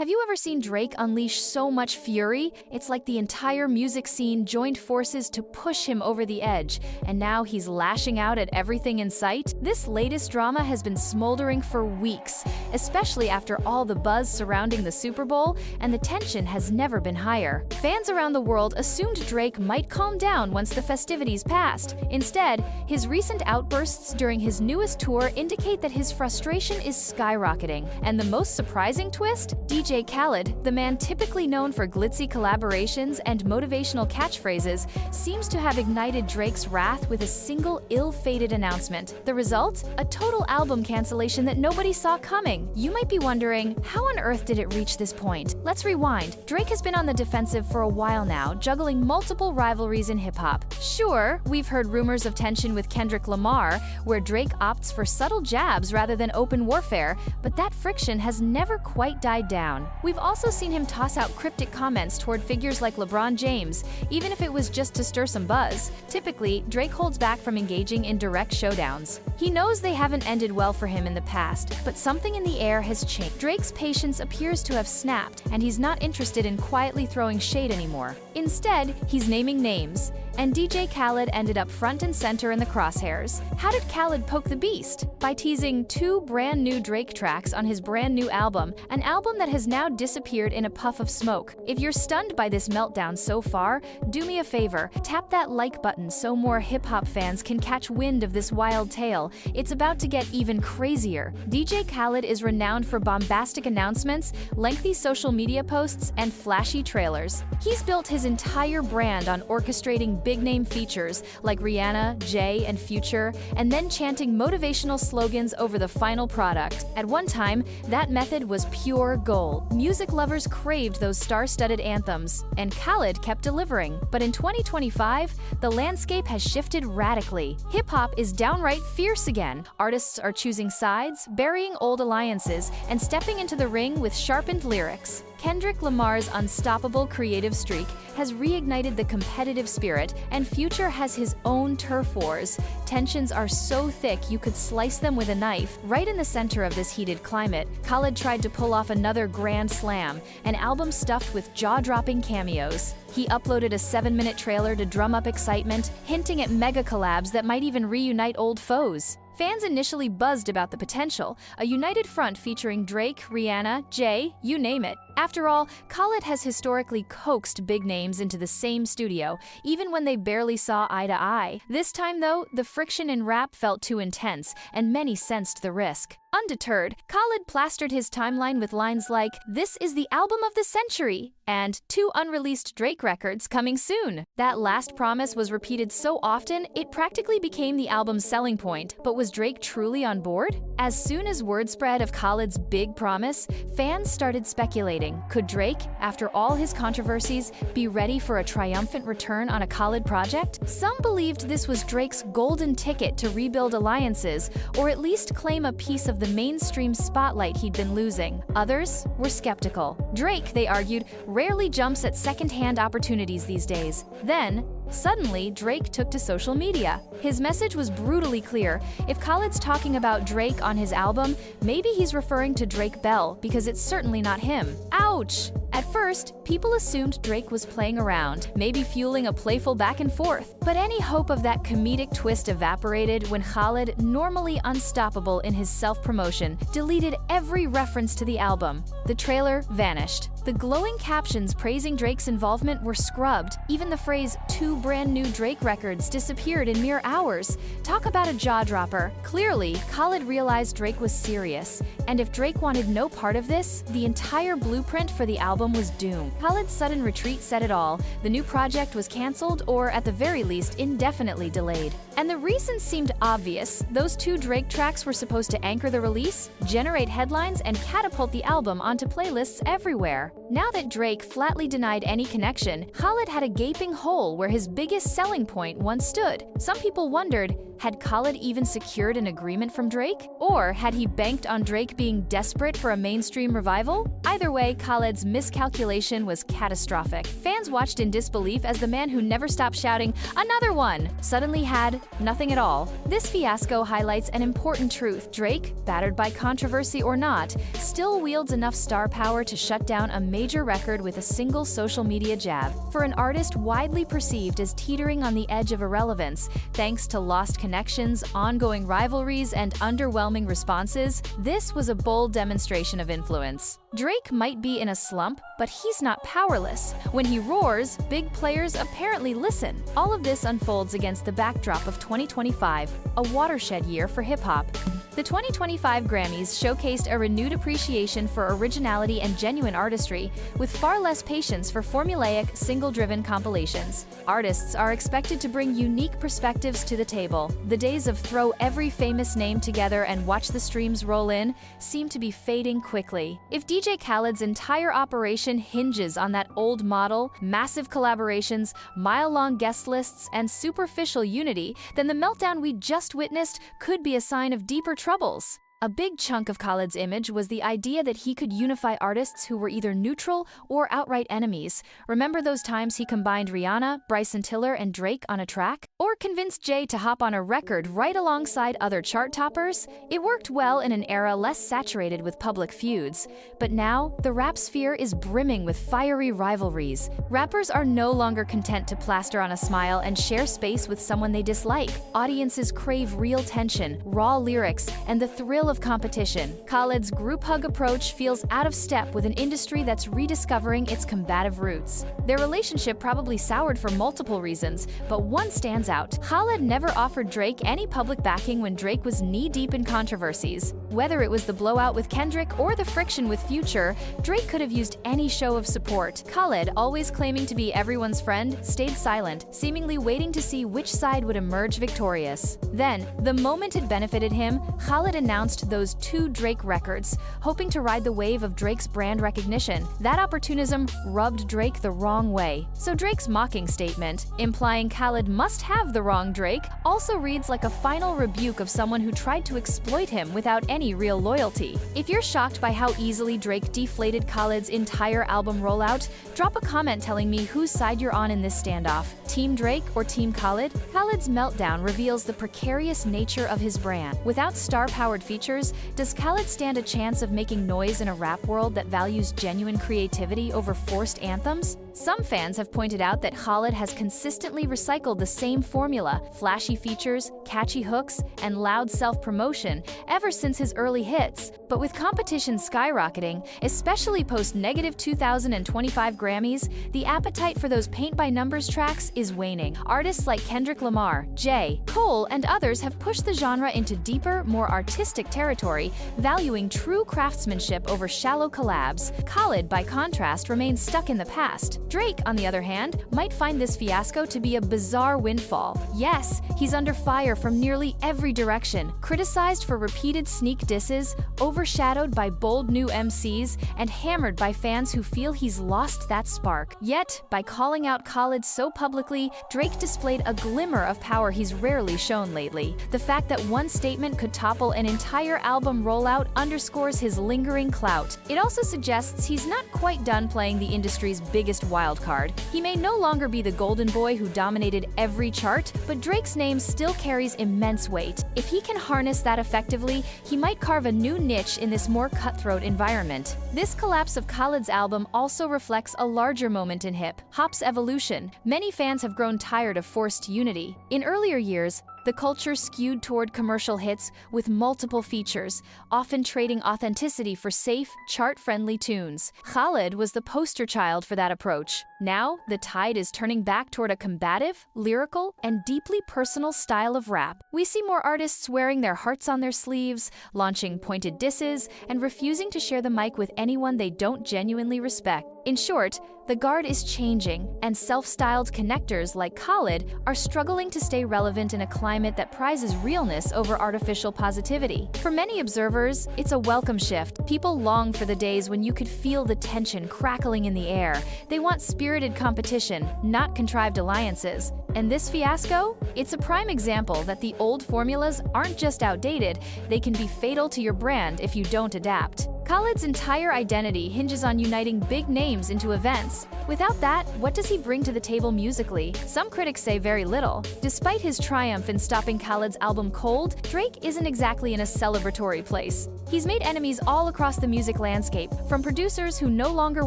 Have you ever seen Drake unleash so much fury? It's like the entire music scene joined forces to push him over the edge, and now he's lashing out at everything in sight. This latest drama has been smoldering for weeks, especially after all the buzz surrounding the Super Bowl, and the tension has never been higher. Fans around the world assumed Drake might calm down once the festivities passed. Instead, his recent outbursts during his newest tour indicate that his frustration is skyrocketing. And the most surprising twist? DJ Khaled, the man typically known for glitzy collaborations and motivational catchphrases, seems to have ignited Drake's wrath with a single ill-fated announcement. The result? A total album cancellation that nobody saw coming. You might be wondering, how on earth did it reach this point? Let's rewind. Drake has been on the defensive for a while now, juggling multiple rivalries in hip-hop. Sure, we've heard rumors of tension with Kendrick Lamar, where Drake opts for subtle jabs rather than open warfare, but that friction has never quite died down. We've also seen him toss out cryptic comments toward figures like LeBron James, even if it was just to stir some buzz. Typically, Drake holds back from engaging in direct showdowns. He knows they haven't ended well for him in the past, but something in the air has changed. Drake's patience appears to have snapped, and he's not interested in quietly throwing shade anymore. Instead, he's naming names, and DJ Khaled ended up front and center in the crosshairs. How did Khaled poke the beast? By teasing 2 brand new Drake tracks on his brand new album, an album that has now disappeared in a puff of smoke. If you're stunned by this meltdown so far, do me a favor, tap that like button so more hip-hop fans can catch wind of this wild tale. It's about to get even crazier. DJ Khaled is renowned for bombastic announcements, lengthy social media posts, and flashy trailers. He's built his entire brand on orchestrating big-name features like Rihanna, Jay, and Future, and then chanting motivational slogans over the final product. At one time, that method was pure gold. Music lovers craved those star-studded anthems, and Khaled kept delivering. But in 2025, the landscape has shifted radically. Hip-hop is downright fierce again. Artists are choosing sides, burying old alliances, and stepping into the ring with sharpened lyrics. Kendrick Lamar's unstoppable creative streak has reignited the competitive spirit, and Future has his own turf wars. Tensions are so thick you could slice them with a knife. Right in the center of this heated climate, Khaled tried to pull off another grand slam, an album stuffed with jaw-dropping cameos. He uploaded a 7-minute trailer to drum up excitement, hinting at mega collabs that might even reunite old foes. Fans initially buzzed about the potential, a united front featuring Drake, Rihanna, Jay, you name it. After all, Khaled has historically coaxed big names into the same studio, even when they barely saw eye to eye. This time, though, the friction in rap felt too intense, and many sensed the risk. Undeterred, Khaled plastered his timeline with lines like, "This is the album of the century," and 2 unreleased Drake records coming soon. That last promise was repeated so often, it practically became the album's selling point. But was Drake truly on board? As soon as word spread of Khaled's big promise, fans started speculating. Could Drake, after all his controversies, be ready for a triumphant return on a Khaled project? Some believed this was Drake's golden ticket to rebuild alliances, or at least claim a piece of the mainstream spotlight he'd been losing. Others were skeptical. Drake, they argued, rarely jumps at second-hand opportunities these days. Then, suddenly, Drake took to social media. His message was brutally clear. If Khaled's talking about Drake on his album, maybe he's referring to Drake Bell, because it's certainly not him. Ouch! At first, people assumed Drake was playing around, maybe fueling a playful back and forth. But any hope of that comedic twist evaporated when Khaled, normally unstoppable in his self-promotion, deleted every reference to the album. The trailer vanished. The glowing captions praising Drake's involvement were scrubbed. Even the phrase, 2 brand new Drake records, disappeared in mere hours. Talk about a jaw-dropper. Clearly, Khaled realized Drake was serious. And if Drake wanted no part of this, the entire blueprint for the album was doomed. Khaled's sudden retreat said it all. The new project was cancelled, or at the very least, indefinitely delayed. And the reasons seemed obvious. Those 2 Drake tracks were supposed to anchor the release, generate headlines, and catapult the album onto playlists everywhere. Now that Drake flatly denied any connection, Khaled had a gaping hole where his biggest selling point once stood. Some people wondered, Had Khaled even secured an agreement from Drake? Or had he banked on Drake being desperate for a mainstream revival? Either way, Khaled's miscalculation was catastrophic. Fans watched in disbelief as the man who never stopped shouting, "Another one!" suddenly had nothing at all. This fiasco highlights an important truth. Drake, battered by controversy or not, still wields enough star power to shut down a major record with a single social media jab. For an artist widely perceived as teetering on the edge of irrelevance, thanks to lost connections, ongoing rivalries, and underwhelming responses, this was a bold demonstration of influence. Drake might be in a slump, but he's not powerless. When he roars, big players apparently listen. All of this unfolds against the backdrop of 2025, a watershed year for hip-hop. The 2025 Grammys showcased a renewed appreciation for originality and genuine artistry, with far less patience for formulaic, single-driven compilations. Artists are expected to bring unique perspectives to the table. The days of throw every famous name together and watch the streams roll in seem to be fading quickly. If DJ Khaled's entire operation hinges on that old model, massive collaborations, mile-long guest lists, and superficial unity, then the meltdown we just witnessed could be a sign of deeper troubles. A big chunk of Khaled's image was the idea that he could unify artists who were either neutral or outright enemies. Remember those times he combined Rihanna, Bryson Tiller, and Drake on a track? Or convinced Jay to hop on a record right alongside other chart toppers? It worked well in an era less saturated with public feuds. But now, the rap sphere is brimming with fiery rivalries. Rappers are no longer content to plaster on a smile and share space with someone they dislike. Audiences crave real tension, raw lyrics, and the thrill of competition. Khaled's group hug approach feels out of step with an industry that's rediscovering its combative roots. Their relationship probably soured for multiple reasons, but one stands out. Khaled never offered Drake any public backing when Drake was knee-deep in controversies. Whether it was the blowout with Kendrick or the friction with Future, Drake could have used any show of support. Khaled, always claiming to be everyone's friend, stayed silent, seemingly waiting to see which side would emerge victorious. Then, the moment it benefited him, Khaled announced those 2 Drake records, hoping to ride the wave of Drake's brand recognition. That opportunism rubbed Drake the wrong way. So Drake's mocking statement, implying Khaled must have the wrong Drake, also reads like a final rebuke of someone who tried to exploit him without any real loyalty. If you're shocked by how easily Drake deflated Khaled's entire album rollout, drop a comment telling me whose side you're on in this standoff, Team Drake or Team Khaled? Khaled's meltdown reveals the precarious nature of his brand. Without star-powered features, does Khaled stand a chance of making noise in a rap world that values genuine creativity over forced anthems? Some fans have pointed out that Khaled has consistently recycled the same formula, flashy features, catchy hooks, and loud self-promotion, ever since his early hits. But with competition skyrocketing, especially post-negative 2025 Grammys, the appetite for those paint-by-numbers tracks is waning. Artists like Kendrick Lamar, Jay, Cole, and others have pushed the genre into deeper, more artistic territory, valuing true craftsmanship over shallow collabs. Khaled, by contrast, remains stuck in the past. Drake, on the other hand, might find this fiasco to be a bizarre windfall. Yes, he's under fire from nearly every direction, criticized for repeated sneak disses, overshadowed by bold new MCs, and hammered by fans who feel he's lost that spark. Yet, by calling out Khaled so publicly, Drake displayed a glimmer of power he's rarely shown lately. The fact that one statement could topple an entire album rollout underscores his lingering clout. It also suggests he's not quite done playing the industry's biggest wildcard. He may no longer be the golden boy who dominated every chart, but Drake's name still carries immense weight. If he can harness that effectively, he might carve a new niche in this more cutthroat environment. This collapse of Khaled's album also reflects a larger moment in hip-hop's evolution. Many fans have grown tired of forced unity. In earlier years, the culture skewed toward commercial hits with multiple features, often trading authenticity for safe, chart-friendly tunes. Khaled was the poster child for that approach. Now, the tide is turning back toward a combative, lyrical, and deeply personal style of rap. We see more artists wearing their hearts on their sleeves, launching pointed disses, and refusing to share the mic with anyone they don't genuinely respect. In short, The guard is changing, and self-styled connectors like Khaled are struggling to stay relevant in a climate that prizes realness over artificial positivity. For many observers, it's a welcome shift. People long for the days when you could feel the tension crackling in the air. They want spirited competition, not contrived alliances. And this fiasco? It's a prime example that the old formulas aren't just outdated, they can be fatal to your brand if you don't adapt. Khaled's entire identity hinges on uniting big names into events. Without that, what does he bring to the table musically? Some critics say very little. Despite his triumph in stopping Khaled's album Cold, Drake isn't exactly in a celebratory place. He's made enemies all across the music landscape, from producers who no longer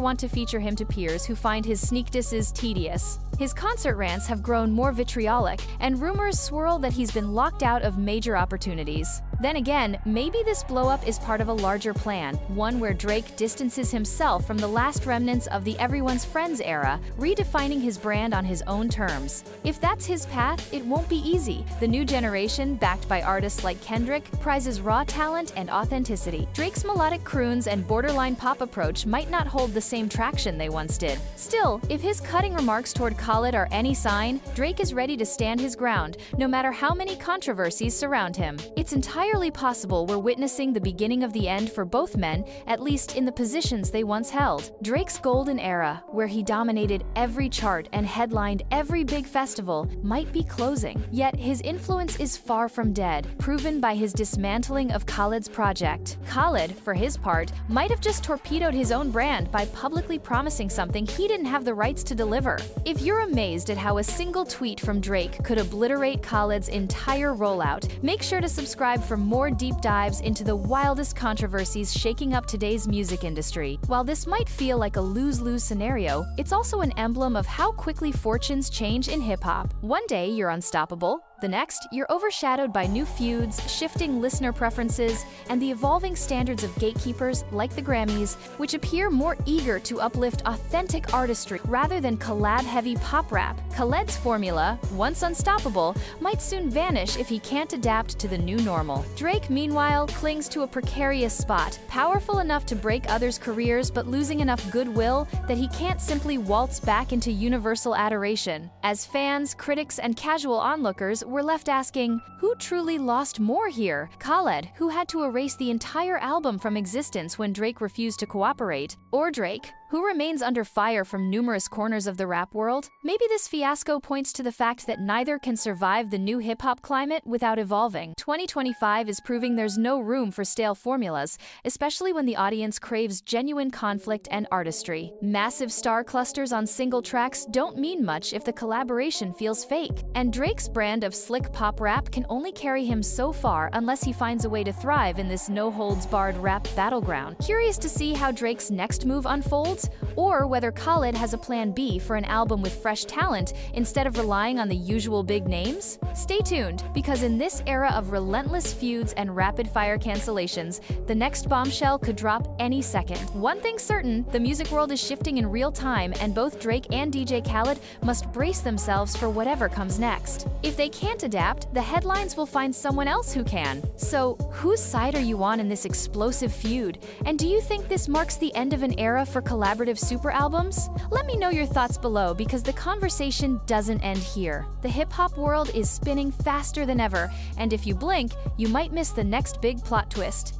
want to feature him to peers who find his sneak disses tedious. His concert rants have grown more vitriolic, and rumors swirl that he's been locked out of major opportunities. Then again, maybe this blow-up is part of a larger plan, one where Drake distances himself from the last remnants of the Everyone's Friends era, redefining his brand on his own terms. If that's his path, it won't be easy. The new generation, backed by artists like Kendrick, prizes raw talent and authenticity. Drake's melodic croons and borderline pop approach might not hold the same traction they once did. Still, if his cutting remarks toward Khaled are any sign, Drake is ready to stand his ground, no matter how many controversies surround him. It's entirely possible we're witnessing the beginning of the end for both men, at least in the positions they once held. Drake's golden era, where he dominated every chart and headlined every big festival, might be closing. Yet his influence is far from dead, proven by his dismantling of Khaled's project. Khaled, for his part, might have just torpedoed his own brand by publicly promising something he didn't have the rights to deliver. If you're amazed at how a single tweet from Drake could obliterate Khaled's entire rollout, make sure to subscribe for more deep dives into the wildest controversies shaking up today's music industry. While this might feel like a lose-lose scenario, it's also an emblem of how quickly fortunes change in hip-hop. One day you're unstoppable, the next, you're overshadowed by new feuds, shifting listener preferences, and the evolving standards of gatekeepers like the Grammys, which appear more eager to uplift authentic artistry rather than collab-heavy pop rap. Khaled's formula, once unstoppable, might soon vanish if he can't adapt to the new normal. Drake, meanwhile, clings to a precarious spot, powerful enough to break others' careers but losing enough goodwill that he can't simply waltz back into universal adoration. As fans, critics, and casual onlookers, we're left asking, who truly lost more here? Khaled, who had to erase the entire album from existence when Drake refused to cooperate, or Drake, who remains under fire from numerous corners of the rap world? Maybe this fiasco points to the fact that neither can survive the new hip-hop climate without evolving. 2025 is proving there's no room for stale formulas, especially when the audience craves genuine conflict and artistry. Massive star clusters on single tracks don't mean much if the collaboration feels fake. And Drake's brand of slick pop rap can only carry him so far unless he finds a way to thrive in this no-holds-barred rap battleground. Curious to see how Drake's next move unfolds, or whether Khaled has a plan B for an album with fresh talent instead of relying on the usual big names? Stay tuned, because in this era of relentless feuds and rapid-fire cancellations, the next bombshell could drop any second. One thing's certain, the music world is shifting in real time, and both Drake and DJ Khaled must brace themselves for whatever comes next. If they can't adapt, the headlines will find someone else who can. So, whose side are you on in this explosive feud? And do you think this marks the end of an era for collaborative super albums? Let me know your thoughts below, because the conversation doesn't end here. The hip-hop world is spinning faster than ever, and if you blink, you might miss the next big plot twist.